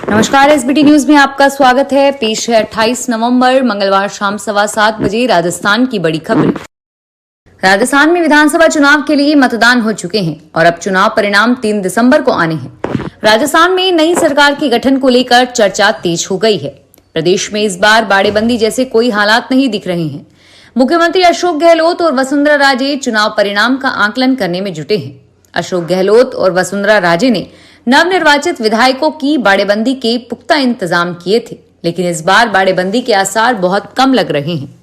नमस्कार, SBT news में आपका स्वागत है। पेश है 28 नवंबर मंगलवार शाम 7:15 बजे राजस्थान की बड़ी खबर। राजस्थान में विधानसभा चुनाव के लिए मतदान हो चुके हैं और अब चुनाव परिणाम 3 दिसंबर को आने हैं। राजस्थान में नई सरकार के गठन को लेकर चर्चा तेज हो गई है। प्रदेश में इस बार बाड़ेबंदी जैसे कोई हालात नहीं दिख रहे हैं। मुख्यमंत्री अशोक गहलोत और वसुंधरा राजे चुनाव परिणाम का आकलन करने में जुटे हैं। अशोक गहलोत और वसुंधरा राजे ने नवनिर्वाचित विधायकों की बाड़ेबंदी के पुख्ता इंतजाम किए थे, लेकिन इस बार बाड़ेबंदी के आसार बहुत कम लग रहे हैं।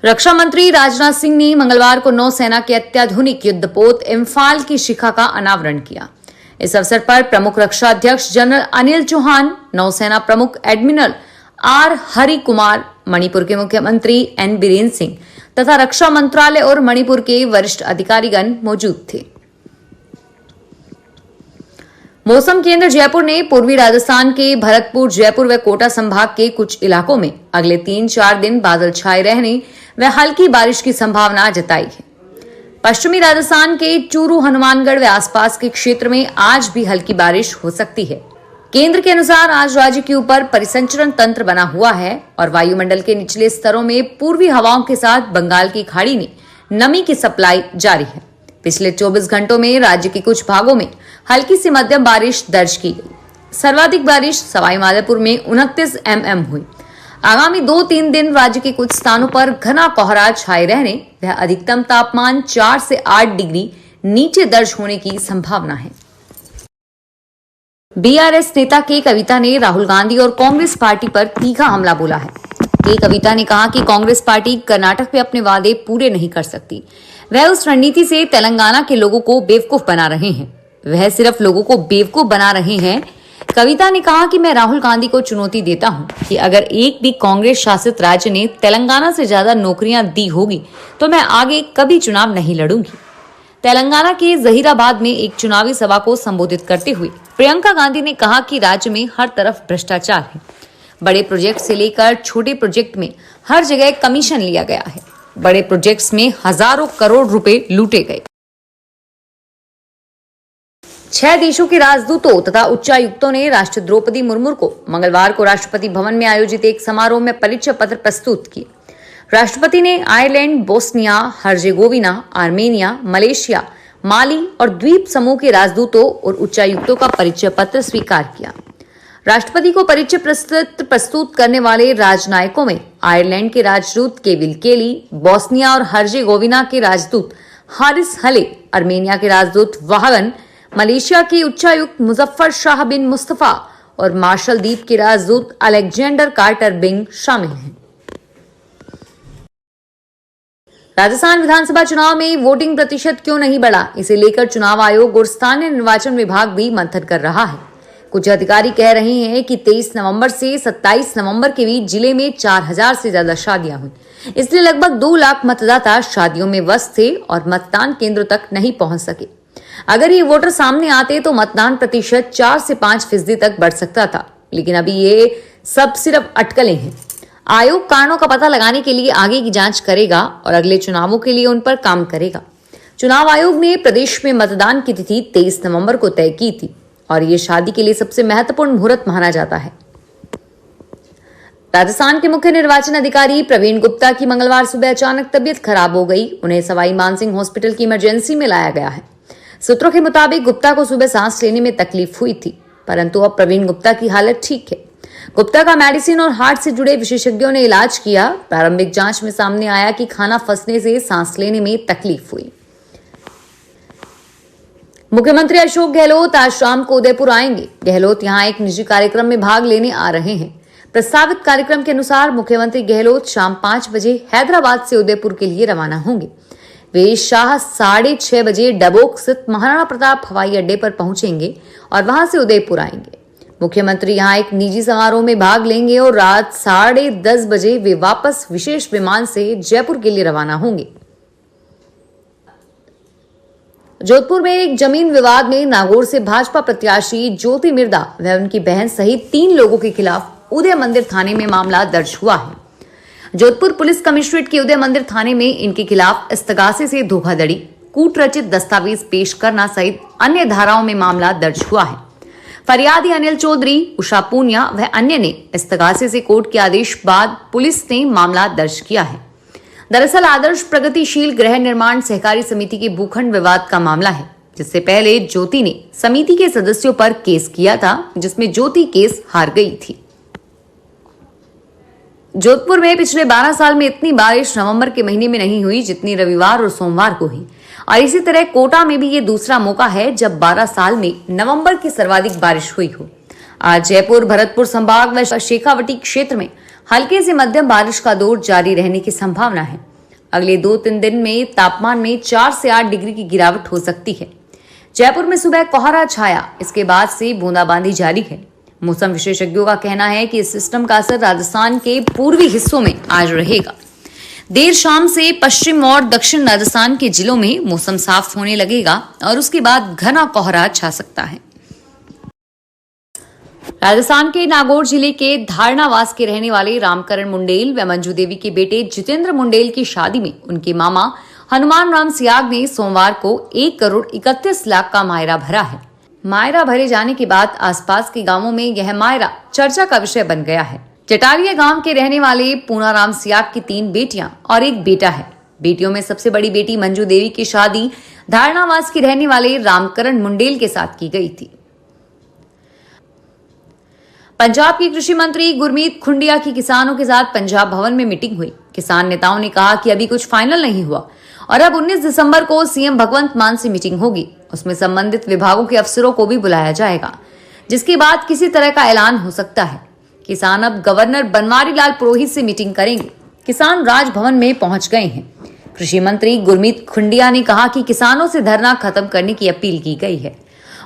रक्षा मंत्री राजनाथ सिंह ने मंगलवार को नौसेना के अत्याधुनिक युद्धपोत इम्फाल की शिखा का अनावरण किया। इस अवसर पर प्रमुख रक्षा अध्यक्ष जनरल अनिल चौहान, नौसेना प्रमुख एडमिरल आर हरि कुमार, मणिपुर के मुख्यमंत्री एन बीरेन सिंह तथा रक्षा मंत्रालय और मणिपुर के वरिष्ठ अधिकारीगण मौजूद थे। मौसम केंद्र जयपुर ने पूर्वी राजस्थान के भरतपुर, जयपुर व कोटा संभाग के कुछ इलाकों में अगले 3-4 दिन बादल छाए रहने व हल्की बारिश की संभावना जताई है। पश्चिमी राजस्थान के चूरू, हनुमानगढ़ व आसपास के क्षेत्र में आज भी हल्की बारिश हो सकती है। केंद्र के अनुसार आज राज्य के ऊपर परिसंचरण तंत्र बना हुआ है और वायुमंडल के निचले स्तरों में पूर्वी हवाओं के साथ बंगाल की खाड़ी में नमी की सप्लाई जारी है। पिछले 24 घंटों में राज्य के कुछ भागों में हल्की से मध्यम बारिश दर्ज की गई। सर्वाधिक बारिश सवाई माधोपुर में 29 mm हुई। आगामी 2-3 दिन राज्य के कुछ स्थानों पर घना कोहरा छाए रहने व अधिकतम तापमान 4 से 8 डिग्री नीचे दर्ज होने की संभावना है। बीआरएस नेता के कविता ने राहुल गांधी और कांग्रेस पार्टी पर तीखा हमला बोला है। के कविता ने कहा कि कांग्रेस पार्टी कर्नाटक में अपने वादे पूरे नहीं कर सकती। वह उस रणनीति से तेलंगाना के लोगों को बेवकूफ बना रहे हैं। वह सिर्फ लोगों को बेवकूफ बना रहे हैं। कविता ने कहा कि मैं राहुल गांधी को चुनौती देता हूं कि अगर एक भी कांग्रेस शासित राज्य ने तेलंगाना से ज्यादा नौकरियां दी होगी तो मैं आगे कभी चुनाव नहीं लड़ूंगी। तेलंगाना के जहीराबाद में एक चुनावी सभा को संबोधित करते हुए प्रियंका गांधी ने कहा कि राज्य में हर तरफ भ्रष्टाचार है। बड़े प्रोजेक्ट से लेकर छोटे प्रोजेक्ट में हर जगह कमीशन लिया गया है। बड़े प्रोजेक्ट्स में हजारों करोड़ रुपए लूटे गए। 6 देशों के राजदूतों तथा उच्चायुक्तों ने राष्ट्रपति द्रौपदी मुर्मू को मंगलवार को राष्ट्रपति भवन में आयोजित एक समारोह में परिचय पत्र प्रस्तुत किए। राष्ट्रपति ने Ireland, Bosnia, Herzegovina, Armenia, Malaysia, Mali और द्वीप समूह के राजदूतों और उच्चायुक्तों का परिचय पत्र स्वीकार किया। राष्ट्रपति को परिचय प्रस्तुत करने वाले राजनायकों में आयरलैंड के राजदूत केविल केली, बोस्निया और हर्जेगोविना के राजदूत हारिस हले, आर्मेनिया के राजदूत वाहगन, मलेशिया के उच्चायुक्त मुजफ्फर शाह बिन मुस्तफा और मार्शल द्वीप के राजदूत अलेक्जेंडर कार्टर बिंग शामिल हैं। राजस्थान विधानसभा चुनाव में वोटिंग प्रतिशत क्यों नहीं बढ़ा, इसे लेकर चुनाव आयोग और स्थानीय निर्वाचन विभाग भी मंथन कर रहा है। कुछ अधिकारी कह रहे हैं कि 23 नवंबर से 27 नवंबर के बीच जिले में 4000 से ज्यादा शादियां हुई, इसलिए लगभग 2 लाख मतदाता शादियों में व्यस्त थे और मतदान केंद्रों तक नहीं पहुंच सके। अगर ये वोटर सामने आते तो मतदान प्रतिशत 4 से 5% तक बढ़ सकता था, लेकिन अभी ये सब सिर्फ अटकलें हैं। आयोग कारणों का पता लगाने के लिए आगे की जांच करेगा और अगले चुनावों के लिए उन पर काम करेगा। चुनाव आयोग ने प्रदेश में मतदान की तिथि 23 नवंबर को तय की थी और ये शादी के लिए सबसे महत्वपूर्ण मुहूर्त माना जाता है। राजस्थान के मुख्य निर्वाचन अधिकारी प्रवीण गुप्ता की मंगलवार सुबह अचानक तबीयत खराब हो गई। उन्हें सवाई मानसिंह हॉस्पिटल की इमरजेंसी में लाया गया है। सूत्रों के मुताबिक गुप्ता को सुबह सांस लेने में तकलीफ हुई थी, परंतु अब प्रवीण गुप्ता की हालत ठीक है। गुप्ता का मेडिसिन और हार्ट से जुड़े विशेषज्ञों ने इलाज किया। प्रारंभिक जांच में सामने आया कि खाना फंसने से सांस लेने में तकलीफ हुई। मुख्यमंत्री अशोक गहलोत आज शाम को उदयपुर आएंगे। गहलोत यहां एक निजी कार्यक्रम में भाग लेने आ रहे हैं। प्रस्तावित कार्यक्रम के अनुसार मुख्यमंत्री गहलोत शाम 5 बजे हैदराबाद से उदयपुर के लिए रवाना होंगे। वे शाह 6:30 बजे डबोक स्थित महाराणा प्रताप हवाई अड्डे पर पहुंचेंगे और वहां से उदयपुर आएंगे। मुख्यमंत्री यहां एक निजी समारोह में भाग लेंगे और रात 10:30 बजे वे वापस विशेष विमान से जयपुर के लिए रवाना होंगे। जोधपुर में एक जमीन विवाद में नागौर से भाजपा प्रत्याशी ज्योति मिर्दा व उनकी बहन सहित 3 लोगों के खिलाफ उदय मंदिर थाने में मामला दर्ज हुआ है। जोधपुर पुलिस कमिश्नरेट के उदय मंदिर थाने में इनके खिलाफ इस्तगासे से धोखाधड़ी, कूट रचित दस्तावेज पेश करना सहित अन्य धाराओं में मामला दर्ज हुआ है। फरियादी अनिल चौधरी, उषा पूनिया व अन्य ने इस्तगासे से कोर्ट के आदेश बाद पुलिस ने मामला दर्ज किया है। दरअसल आदर्श प्रगतिशील गृह निर्माण सहकारी समिति के भूखंड विवाद का मामला है, जिससे पहले ज्योति ने समिति के सदस्यों पर केस किया था, जिसमें ज्योति केस हार गई थी। जोधपुर में पिछले 12 साल में इतनी बारिश नवंबर के महीने में नहीं हुई जितनी रविवार और सोमवार को हुई, और इसी तरह कोटा में भी ये दूसरा मौका है जब 12 साल में नवंबर की सर्वाधिक बारिश हुई हो। आज जयपुर, भरतपुर संभाग व शेखावटी क्षेत्र में हल्के से मध्यम बारिश का दौर जारी रहने की संभावना है। अगले 2-3 दिन में तापमान में 4 से 8 डिग्री की गिरावट हो सकती है। जयपुर में सुबह कोहरा छाया, इसके बाद से बूंदाबांदी जारी है। मौसम विशेषज्ञों का कहना है कि इस सिस्टम का असर राजस्थान के पूर्वी हिस्सों में आज रहेगा। देर शाम से पश्चिम और दक्षिण राजस्थान के जिलों में मौसम साफ होने लगेगा और उसके बाद घना कोहरा छा सकता है। राजस्थान के नागौर जिले के धारणावास के रहने वाले रामकरण मुंडेल व मंजू देवी के बेटे जितेंद्र मुंडेल की शादी में उनके मामा हनुमान राम सियाग ने सोमवार को 1 करोड़ 31 लाख का मायरा भरा है। मायरा भरे जाने के बाद आसपास के गांवों में यह मायरा चर्चा का विषय बन गया है। जटारिया गांव के रहने वाले पूनाराम सियाग की 3 बेटियां और 1 बेटा है। बेटियों में सबसे बड़ी बेटी मंजू देवी की शादी धारणावास के रहने वाले रामकरण मुंडेल के साथ की गई थी। पंजाब के कृषि मंत्री गुरमीत खुंडिया की किसानों के साथ पंजाब भवन में मीटिंग हुई। किसान नेताओं ने कहा कि अभी कुछ फाइनल नहीं हुआ और अब 19 दिसंबर को सीएम भगवंत मान से मीटिंग होगी। उसमें संबंधित विभागों के अफसरों को भी बुलाया जाएगा, जिसके बाद किसी तरह का ऐलान हो सकता है। किसान अब गवर्नर बनवारी लाल पुरोहित से मीटिंग करेंगे। किसान राजभवन में पहुंच गए हैं। कृषि मंत्री गुरमीत खुंडिया ने कहा कि किसानों से धरना खत्म करने की अपील की गई है।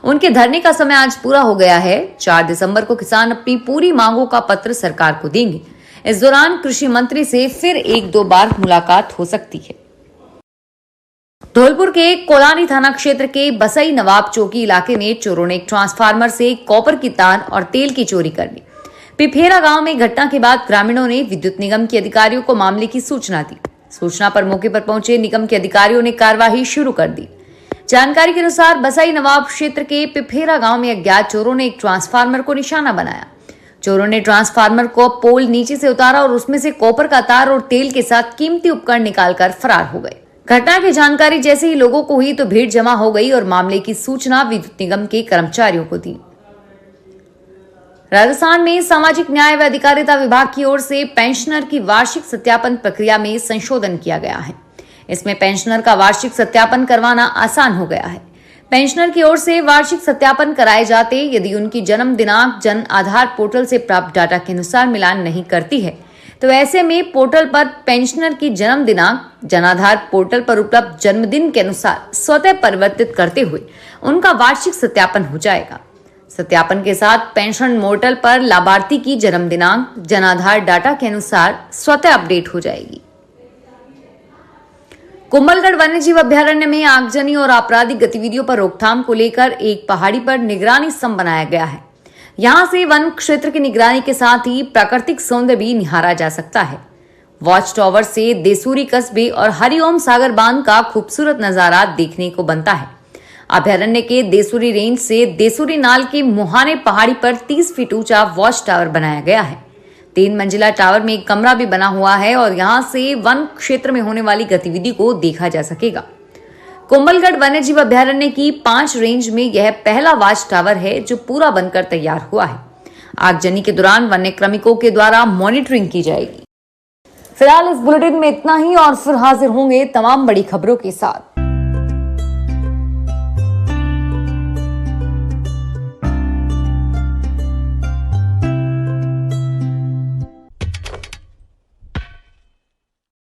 उनके धरने का समय आज पूरा हो गया है। 4 दिसंबर को किसान अपनी पूरी मांगों का पत्र सरकार को देंगे। इस दौरान कृषि मंत्री से फिर 1-2 बार मुलाकात हो सकती है। धौलपुर के कोलानी थाना क्षेत्र के बसई नवाब चौकी इलाके में चोरों ने एक ट्रांसफार्मर से कॉपर की तार और तेल की चोरी कर ली। पिफेरा गांव में घटना के बाद ग्रामीणों ने विद्युत निगम के अधिकारियों को मामले की सूचना दी। सूचना पर मौके पर पहुंचे निगम के अधिकारियों ने कार्रवाई शुरू कर दी। जानकारी के अनुसार बसई नवाब क्षेत्र के पिफेरा गांव में अज्ञात चोरों ने एक ट्रांसफार्मर को निशाना बनाया। चोरों ने ट्रांसफार्मर को पोल नीचे से उतारा और उसमें से कॉपर का तार और तेल के साथ कीमती उपकरण निकालकर फरार हो गए। घटना की जानकारी जैसे ही लोगों को हुई तो भीड़ जमा हो गई और मामले की सूचना विद्युत निगम के कर्मचारियों को दी। राजस्थान में सामाजिक न्याय व अधिकारिता विभाग की ओर से पेंशनर की वार्षिक सत्यापन प्रक्रिया में संशोधन किया गया है। इसमें पेंशनर का वार्षिक सत्यापन करवाना आसान हो गया है। पेंशनर की ओर से वार्षिक सत्यापन कराए जाते यदि उनकी जन्म दिनांक जन आधार पोर्टल से प्राप्त डाटा के अनुसार मिलान नहीं करती है, तो ऐसे में पोर्टल पर पेंशनर की जन्म दिनांक जन आधार पोर्टल पर उपलब्ध जन्मदिन के अनुसार स्वतः परिवर्तित करते हुए उनका वार्षिक सत्यापन हो जाएगा। सत्यापन के साथ पेंशन पोर्टल पर लाभार्थी की जन्म दिनांक जन आधार डाटा के अनुसार स्वतः अपडेट हो जाएगी। कुंभलगढ़ वन्यजीव अभयारण्य में आगजनी और आपराधिक गतिविधियों पर रोकथाम को लेकर एक पहाड़ी पर निगरानी स्तंभ बनाया गया है। यहां से वन क्षेत्र की निगरानी के साथ ही प्राकृतिक सौंदर्य भी निहारा जा सकता है। वॉच टावर से देसूरी कस्बे और हरिओम सागर बांध का खूबसूरत नजारा देखने को बनता है। अभयारण्य के देसूरी रेंज से देसूरी नाल के मुहाने पहाड़ी पर 30 फीट ऊंचा वॉच टावर बनाया गया है। 3 मंजिला टावर में एक कमरा भी बना हुआ है और यहां से वन क्षेत्र में होने वाली गतिविधि को देखा जा सकेगा। कुंभलगढ़ वन्यजीव अभयारण्य की 5 रेंज में यह पहला वॉच टावर है जो पूरा बनकर तैयार हुआ है। आगजनी के दौरान वन्य क्रमिकों के द्वारा मॉनिटरिंग की जाएगी। फिलहाल इस बुलेटिन में इतना ही और फिर हाजिर होंगे तमाम बड़ी खबरों के साथ।